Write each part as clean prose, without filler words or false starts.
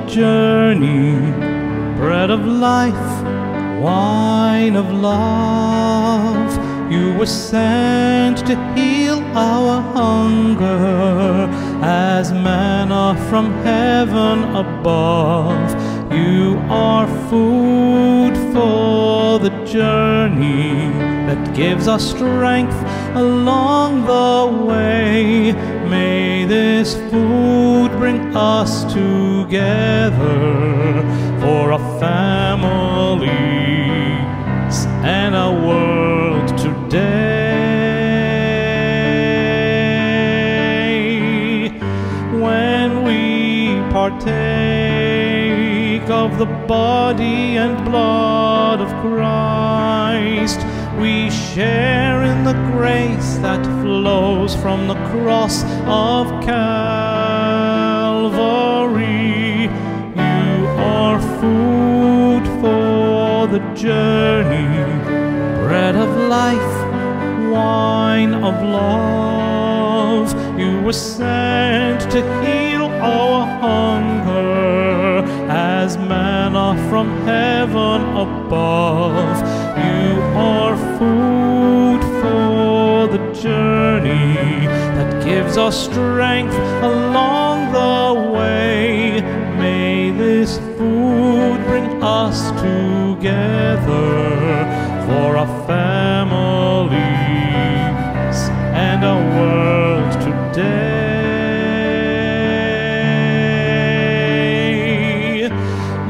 journey, bread of life, wine of love. You were sent to heal our hunger as manna from heaven above. You are food for the journey that gives us strength along the way. May this food bring us together for our families and our world today. When we partake of the body and blood of Christ, we share in the grace that flows from the cross of Calvary. You are food for the journey, bread of life, wine of love. You were sent to heal our hunger as manna from heaven above. You are food for the journey that gives us strength along the way. May this food bring us together for our families and our world today.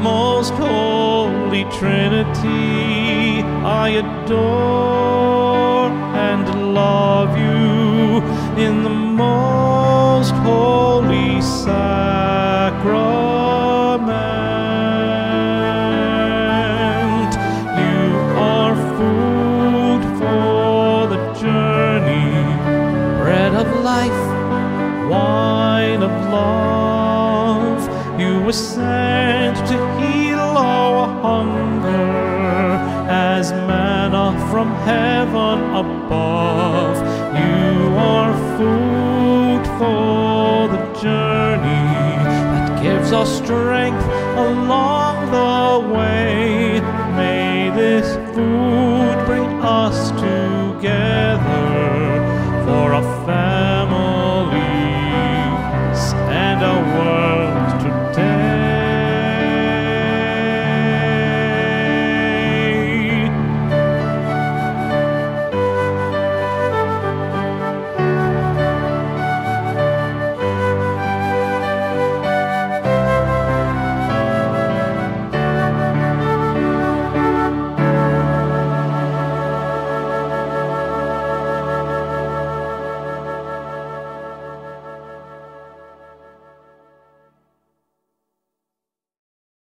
Most Holy Trinity, I adore and love you in the most holy sacrament. You are food for the journey, bread of life, wine of love. You were sent to heal our hunger as manna from heaven above. You are food for the journey that gives us strength along the way. May this food